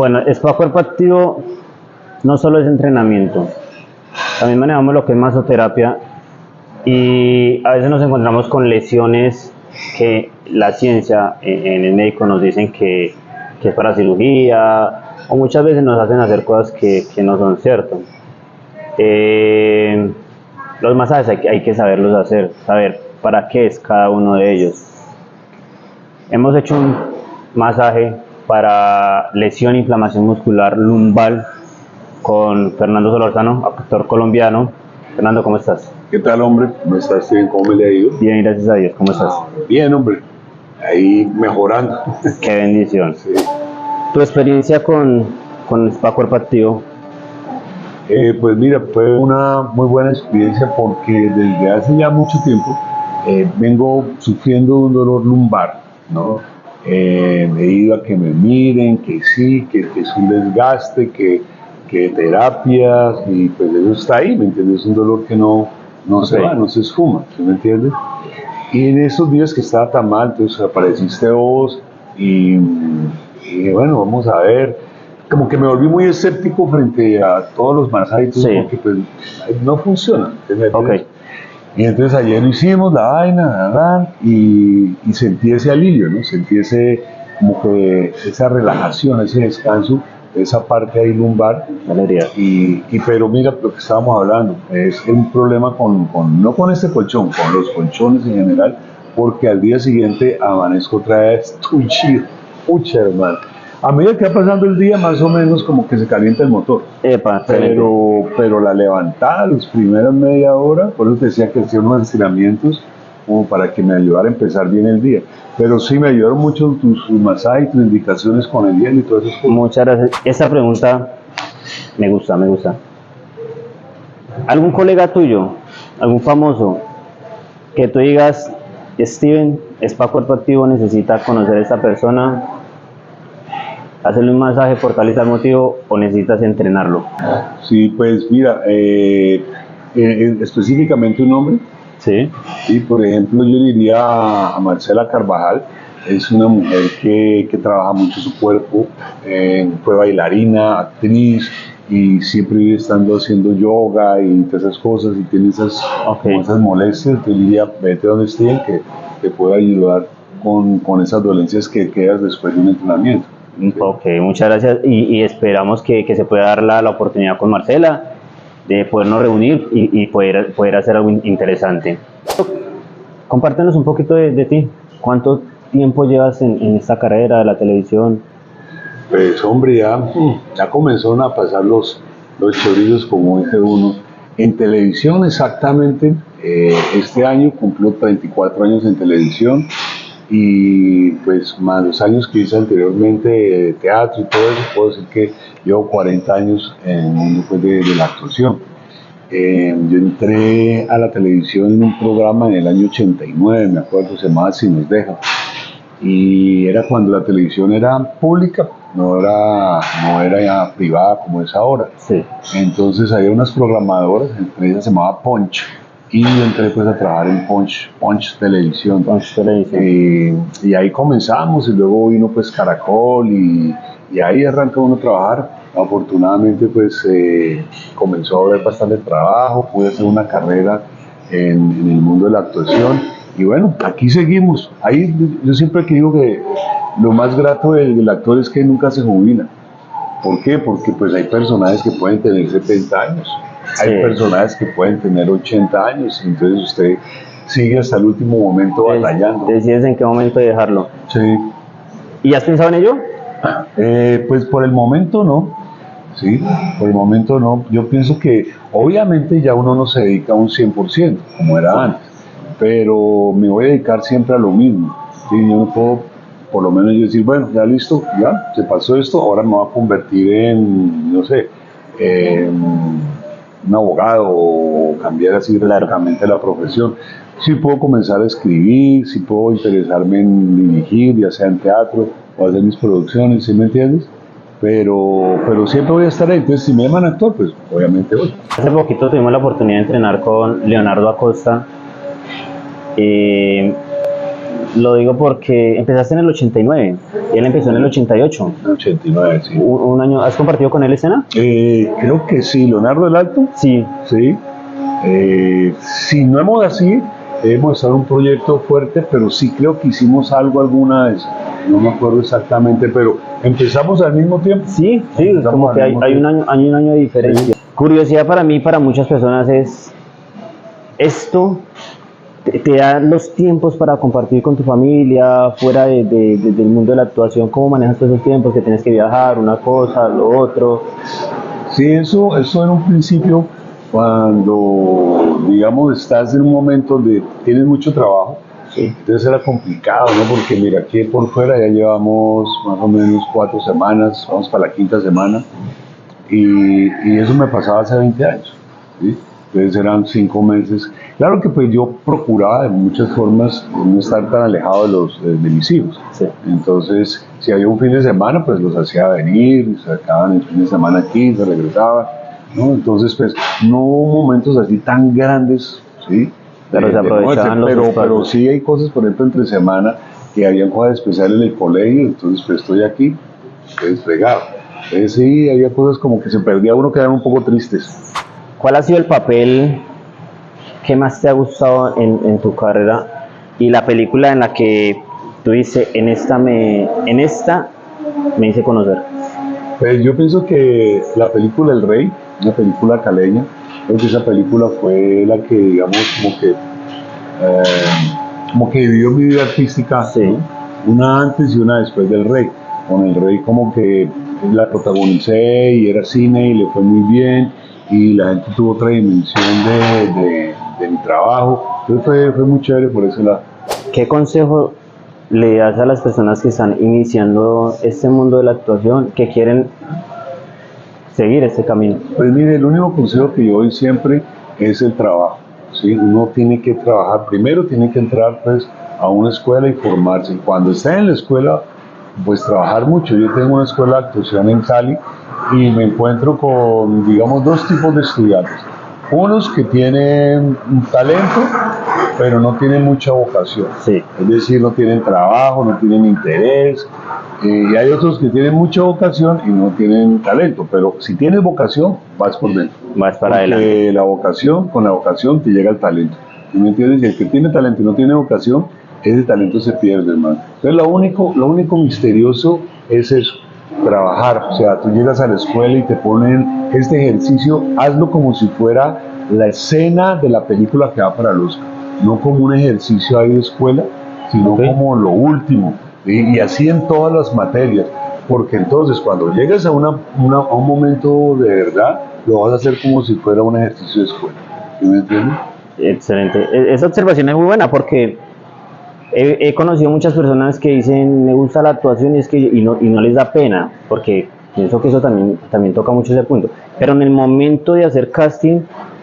Bueno, Spa Cuerpo Activo no solo es entrenamiento, también manejamos lo que es masoterapia y a veces nos encontramos con lesiones que la ciencia en el médico nos dicen que es para cirugía, o muchas veces nos hacen hacer cosas que no son ciertas. Los masajes hay que saberlos hacer, saber para qué es cada uno de ellos. Hemos hecho un masaje para lesión e inflamación muscular lumbar con Fernando Solorzano, actor colombiano. Fernando, ¿cómo estás? ¿Qué tal, hombre? ¿Cómo estás? ¿Cómo me le ha ido? Bien, gracias a Dios. ¿Cómo estás? Bien, hombre. Ahí mejorando. Qué bendición. Sí. ¿Tu experiencia con Spa Cuerpo Activo? Pues mira, fue una muy buena experiencia porque desde hace ya mucho tiempo vengo sufriendo un dolor lumbar, ¿no? He ido a que me miren, que sí, que es un desgaste, que terapias, y pues eso está ahí, ¿me entiendes? Es un dolor que no se va, no se esfuma, ¿sí me entiendes? Y en esos días que estaba tan mal, entonces apareciste vos y bueno, vamos a ver. Como que me volví muy escéptico frente a todos los masajes, sí, porque pues no funciona. Okay. Y entonces ayer lo hicimos, la vaina, y sentí ese alivio, ¿no? Sentí como que esa relajación, ese descanso, esa parte ahí lumbar. Pero mira lo que estábamos hablando, es un problema no con este colchón, con los colchones en general, porque al día siguiente amanezco otra vez tullido, pucha, hermano. A medida que va pasando el día, más o menos como que se calienta el motor. Pero la levantada, las primeras media hora, por eso te decía que hacía unos estiramientos como para que me ayudara a empezar bien el día. Pero sí me ayudaron mucho tus masajes, tus indicaciones con el hielo y todo eso. Muchas gracias. Esta pregunta me gusta. ¿Algún colega tuyo, algún famoso, que tú digas, Steven, Spa Cuerpo Activo necesita conocer a esta persona, hacerle un masaje, fortalecer el motivo, o necesitas entrenarlo? Sí, pues mira, específicamente un nombre. Sí. Y por ejemplo, yo diría a Marcela Carvajal. Es una mujer que trabaja mucho su cuerpo, fue bailarina, actriz, y siempre vive estando haciendo yoga y todas esas cosas, y tiene esas molestias. Yo diría, vete donde estén, que te pueda ayudar con esas dolencias que quedas después de un entrenamiento. Ok, muchas gracias, y esperamos que se pueda dar la oportunidad con Marcela de podernos reunir y poder hacer algo interesante. Compártenos un poquito de ti. ¿Cuánto tiempo llevas en esta carrera de la televisión? Pues hombre, ya comenzaron a pasar los chorizos, como dice uno. En televisión exactamente, este año cumplo 34 años en televisión, y pues más los años que hice anteriormente de teatro y todo eso, puedo decir que llevo 40 años en el mundo pues, de la actuación. Yo entré a la televisión en un programa en el año 89, me acuerdo, se llamaba Si Nos Deja, y era cuando la televisión era pública, no era ya privada como es ahora. Sí. Entonces había unas programadoras, entre ellas se llamaba Punch, y yo entré pues a trabajar en Punch Televisión. Y ahí comenzamos, y luego vino pues Caracol, y ahí arrancó uno a trabajar. Afortunadamente pues comenzó a haber bastante trabajo, pude hacer una carrera en el mundo de la actuación, y bueno, aquí seguimos. Ahí yo siempre digo que lo más grato del actor es que nunca se jubila. ¿Por qué? Porque pues hay personajes que pueden tener 70 años, hay personajes que pueden tener 80 años, entonces usted sigue hasta el último momento batallando. ¿Decides en qué momento dejarlo? Sí. ¿Y has pensado en ello? Pues por el momento no. Sí, por el momento no. Yo pienso que obviamente ya uno no se dedica a un 100% como era antes, pero me voy a dedicar siempre a lo mismo. ¿Sí? Yo no puedo, por lo menos yo decir, bueno, ya listo, ya se pasó esto, ahora me voy a convertir en, no sé, un abogado, o cambiar así drásticamente la profesión. Sí puedo comenzar a escribir, sí puedo interesarme en dirigir, ya sea en teatro o hacer mis producciones, ¿sí me entiendes? Pero siempre voy a estar ahí. Entonces, si me llaman actor, pues obviamente voy. Hace poquito tuvimos la oportunidad de entrenar con Leonardo Acosta. Lo digo porque empezaste en el 89 y él empezó en el 88. 89, sí. Un año, ¿has compartido con él escena? Creo que sí, Leonardo del Alto. Sí. Sí. Si no hemos así, hemos estado en un proyecto fuerte, pero sí creo que hicimos algo alguna vez. No me acuerdo exactamente, pero empezamos al mismo tiempo. Sí, como que hay un año de diferencia. Sí. Curiosidad para mí, para muchas personas es esto. ¿Te da los tiempos para compartir con tu familia fuera del mundo de la actuación? ¿Cómo manejas todos esos tiempos? Que tienes que viajar, una cosa, lo otro. Sí, eso en un principio, cuando, digamos, estás en un momento donde tienes mucho trabajo, sí. Entonces era complicado, ¿no? Porque mira, aquí por fuera ya llevamos más o menos 4 semanas, vamos para la 5ª semana, y eso me pasaba hace 20 años, ¿sí? Entonces eran 5 meses. Claro que pues yo procuraba de muchas formas no estar tan alejado de mis hijos. Sí. Entonces, si había un fin de semana, pues los hacía venir, se acababan el fin de semana aquí, se regresaban, ¿no? Entonces, pues no hubo momentos así tan grandes, ¿sí? Pero se aprovechaban pero sí hay cosas, por ejemplo, entre semana, que habían cosas especiales en el colegio, entonces pues estoy aquí, desplegado. Entonces sí, había cosas como que se perdía uno, quedaban un poco tristes. ¿Cuál ha sido el papel que más te ha gustado en tu carrera y la película en la que tú dices, en esta me hice conocer? Pues yo pienso que la película El Rey, una película caleña, creo que esa película fue la que, digamos, como que vivió mi vida artística, sí. Una antes y una después del Rey. Con El Rey como que la protagonicé y era cine y le fue muy bien, y la gente tuvo otra dimensión de mi trabajo, entonces fue muy chévere por ese lado. ¿Qué consejo le das a las personas que están iniciando este mundo de la actuación, que quieren seguir este camino? Pues mire, el único consejo que yo doy siempre es el trabajo, ¿sí? Uno tiene que trabajar, primero tiene que entrar pues a una escuela y formarse, y cuando esté en la escuela, pues trabajar mucho. Yo tengo una escuela de actuación en Cali y me encuentro con, digamos, 2 tipos de estudiantes. Unos que tienen un talento, pero no tienen mucha vocación. Sí. Es decir, no tienen trabajo, no tienen interés. Y hay otros que tienen mucha vocación y no tienen talento. Pero si tienes vocación, vas por dentro. Vas para adelante. Con la vocación te llega el talento. ¿Me entiendes? Y el que tiene talento y no tiene vocación, ese talento se pierde, hermano. Entonces lo único misterioso es eso. Trabajar, o sea, tú llegas a la escuela y te ponen este ejercicio, hazlo como si fuera la escena de la película que va para el Oscar, no como un ejercicio ahí de escuela, sino como lo último, y así en todas las materias, porque entonces cuando llegues a un momento de verdad, lo vas a hacer como si fuera un ejercicio de escuela. ¿Sí me entiendes? Excelente, esa observación es muy buena porque he conocido muchas personas que dicen me gusta la actuación y no les da pena, porque pienso que eso también toca mucho ese punto, pero en el momento de hacer casting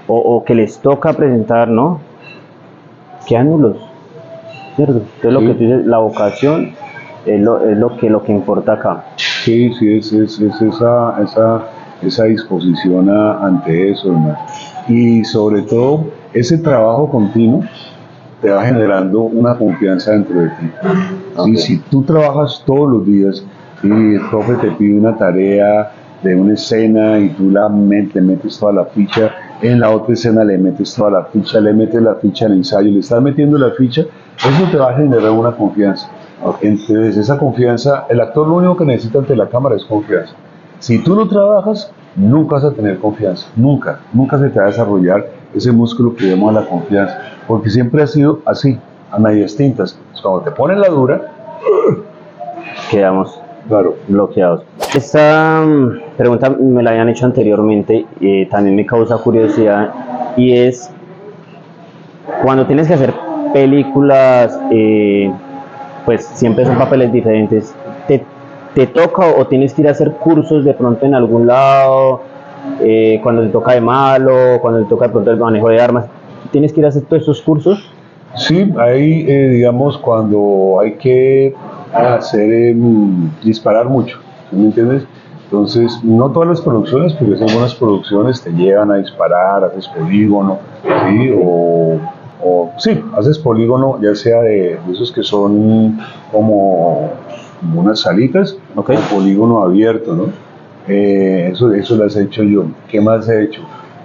o que les toca presentar, ¿no? Quedan nulos, ¿cierto? Entonces lo que tú dices, la vocación es lo que importa acá. Sí, es esa disposición ante eso, hermano. Y sobre todo ese trabajo continuo te va generando una confianza dentro de ti. Okay. Si tú trabajas todos los días y el profe te pide una tarea de una escena y tú le metes toda la ficha, en la otra escena le metes toda la ficha, le metes la ficha al ensayo, le estás metiendo la ficha, eso te va a generar una confianza. Okay. Entonces esa confianza, el actor lo único que necesita ante la cámara es confianza. Si tú no trabajas, nunca vas a tener confianza, nunca se te va a desarrollar ese músculo que llamamos la confianza, porque siempre ha sido así, a medias tintas. Cuando te ponen la dura, quedamos bloqueados. Esta pregunta me la habían hecho anteriormente y también me causa curiosidad, y es cuando tienes que hacer películas, pues siempre son papeles diferentes. ¿Te toca o tienes que ir a hacer cursos de pronto en algún lado? Cuando te toca de malo, cuando te toca de pronto el manejo de armas, ¿tienes que ir a hacer todos esos cursos? Sí, hay, digamos, cuando hay que hacer, disparar mucho, ¿me entiendes? Entonces, no todas las producciones, pero en algunas producciones te llevan a disparar, haces polígono, ¿sí? O o sí, haces polígono, ya sea de esos que son como unas salitas, Ok. o polígono abierto, ¿no? Eso lo has hecho yo. ¿Qué más he hecho?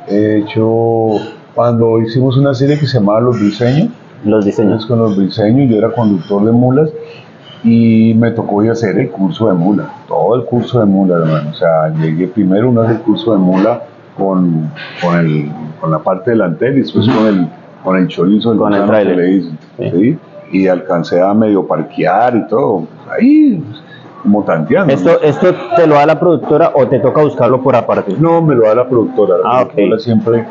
He hecho, cuando hicimos una serie que se llamaba Los Briseños, Los diseños. con Los Briseños, yo era conductor de mulas y me tocó ir a hacer el curso de mula, todo el curso de mula, hermano. O sea, llegué primero uno hace el curso de mula con la parte delantera y después con el chorizo, Con el gusano tráiler. que le dicen, Sí. ¿sí? Y alcancé a medio parquear y todo, ahí como tanteando. ¿Esto te lo da la productora o te toca buscarlo por aparte? No, me lo da la productora. La Ok. productora siempre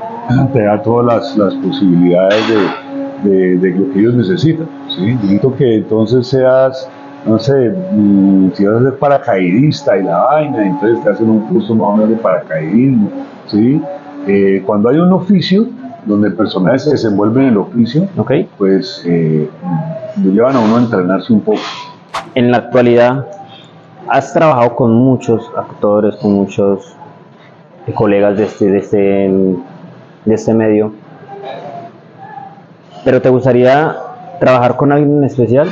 te da todas las posibilidades de lo que ellos necesitan. ¿Sí? Necesito que entonces seas, no sé, si vas a ser paracaidista y la vaina, entonces te hacen un curso más o menos de paracaidismo. ¿Sí? Cuando hay un oficio donde el personaje se desenvuelve en el oficio, Ok. pues lo llevan a uno a entrenarse un poco. En la actualidad, has trabajado con muchos actores, con muchos colegas de este medio, pero ¿te gustaría trabajar con alguien en especial?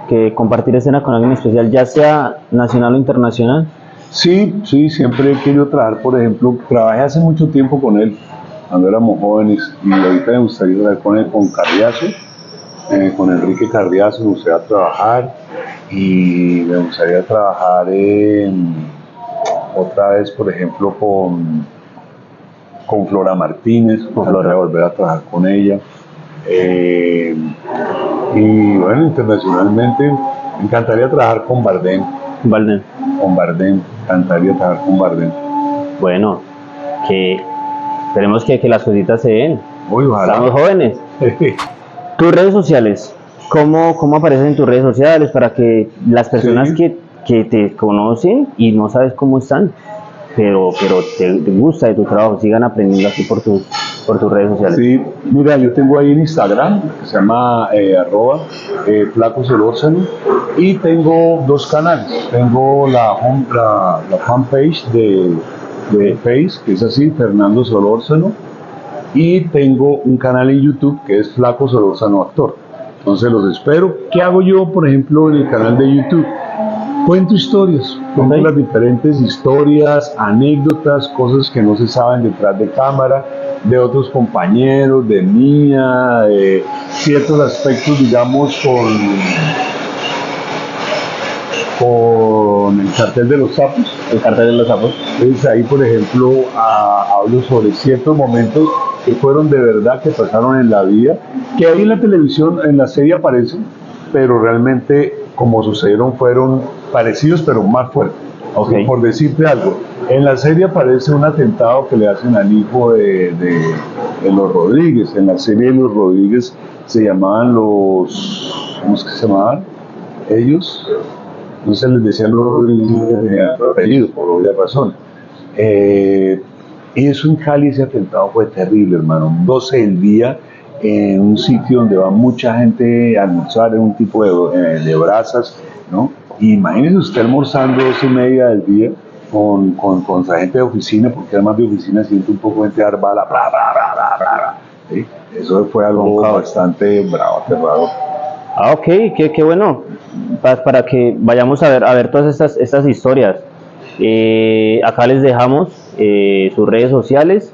¿Que compartir escena con alguien en especial, ya sea nacional o internacional? Sí, sí, siempre he querido trabajar, por ejemplo, trabajé hace mucho tiempo con él, cuando éramos jóvenes, y ahorita me gustaría trabajar con él, con Carriazo, con Enrique Carriazo, me gustaría trabajar, y me gustaría trabajar otra vez, por ejemplo, con Flora Martínez, me gustaría volver a trabajar con ella. Y bueno, internacionalmente, me encantaría trabajar con Bardem. Valden. Con Bardem, encantaría trabajar con Bardem. Bueno, que esperemos que las cositas se den. Uy, ojalá. Estamos jóvenes. Tus redes sociales, ¿cómo aparecen en tus redes sociales para que las personas Sí. que te conocen y no sabes cómo están, pero te gusta de tu trabajo, sigan aprendiendo aquí por tus redes sociales? Sí, mira, yo tengo ahí en Instagram, que se llama Flaco Solórzano, y tengo dos canales. Tengo la fanpage de Face, que es así, Fernando Solórzano, y tengo un canal en YouTube que es Flaco Solórzano Actor. Entonces los espero. ¿Qué hago yo, por ejemplo, en el canal de YouTube? Cuento historias, cuento las diferentes historias, anécdotas, cosas que no se saben detrás de cámara, de otros compañeros, de mía, de ciertos aspectos, digamos, con el cartel de los sapos. El cartel de los sapos. Entonces ahí, por ejemplo, hablo sobre ciertos momentos que fueron de verdad, que pasaron en la vida, que ahí en la televisión, en la serie aparecen, pero realmente como sucedieron fueron parecidos pero más fuertes. Okay. Por decirte algo, en la serie aparece un atentado que le hacen al hijo de los Rodríguez. En la serie de los Rodríguez se llamaban los... ¿Cómo es que se llamaban? Ellos... No se les decía los Rodríguez de apellido, por obvia razón. Y eso en Cali, ese atentado fue terrible, hermano. 12 del día en un sitio donde va mucha gente a almorzar, en un tipo de brasas, ¿no? Y imagínese usted almorzando 12:30 del día con su gente de oficina, porque además de oficina siente un poco gente dar bala, bla, bla, bla, bla, bla, bla, ¿sí? Eso fue algo bastante bravo, aterrador. Ah, ok, qué bueno, para que vayamos a ver todas estas historias. Acá les dejamos sus redes sociales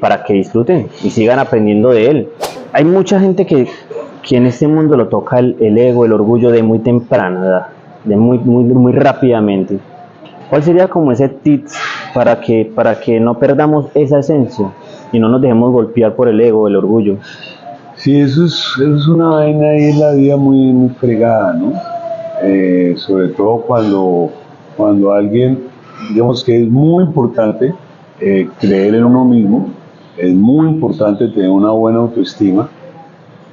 para que disfruten y sigan aprendiendo de él. Hay mucha gente que en este mundo lo toca el ego, el orgullo de muy temprana edad, de muy rápidamente. ¿Cuál sería como ese tips para que no perdamos esa esencia y no nos dejemos golpear por el ego, el orgullo? Sí, eso es una vaina ahí en la vida muy fregada, ¿no? Sobre todo cuando alguien, digamos que es muy importante creer en uno mismo, es muy importante tener una buena autoestima,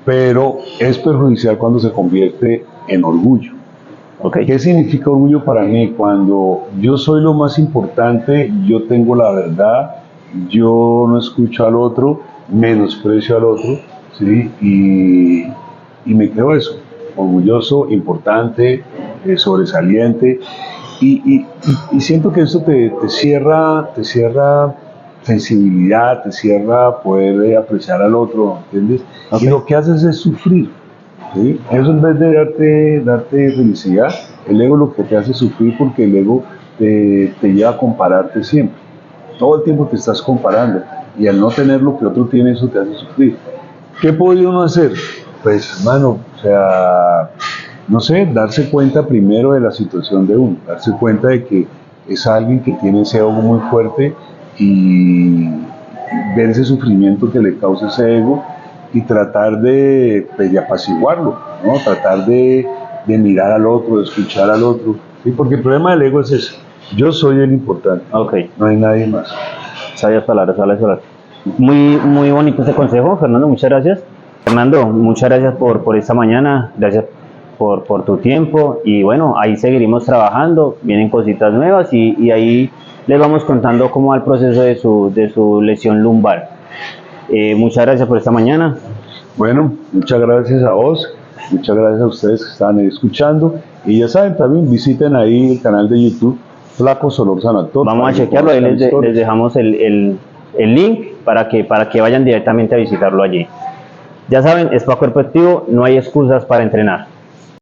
pero es perjudicial cuando se convierte en orgullo. Okay. ¿Qué significa orgullo para mí? Cuando yo soy lo más importante, yo tengo la verdad, yo no escucho al otro, menosprecio al otro, ¿sí? Y me creo eso, orgulloso, importante, sobresaliente, y siento que eso te cierra sensibilidad, te cierra poder apreciar al otro, ¿entiendes? Ok. Y lo que haces es sufrir, ¿sí? Eso en vez de darte felicidad, el ego lo que te hace sufrir porque el ego te lleva a compararte siempre. Todo el tiempo te estás comparando y al no tener lo que otro tiene, eso te hace sufrir. ¿Qué puede uno hacer? Pues, hermano, o sea, no sé, darse cuenta primero de la situación de uno, darse cuenta de que es alguien que tiene ese ego muy fuerte y ver ese sufrimiento que le causa ese ego y tratar pues, de apaciguarlo, ¿no? Tratar de mirar al otro, de escuchar al otro, ¿sí? Porque el problema del ego es ese, yo soy el importante, Ok, no hay nadie más. sabias palabras, sabias palabras. Muy, muy bonito ese consejo, Fernando, muchas gracias. Fernando, muchas gracias por esta mañana, gracias por tu tiempo y bueno, ahí seguiremos trabajando, vienen cositas nuevas y ahí les vamos contando cómo va el proceso de su lesión lumbar. Muchas gracias por esta mañana. Bueno, muchas gracias a vos, muchas gracias a ustedes que están ahí escuchando y ya saben, también visiten ahí el canal de YouTube Flaco Solórzano Actor. Vamos a chequearlo, ahí les dejamos el link para que vayan directamente a visitarlo allí. Ya saben, Spa Cuerpo Activo, no hay excusas para entrenar.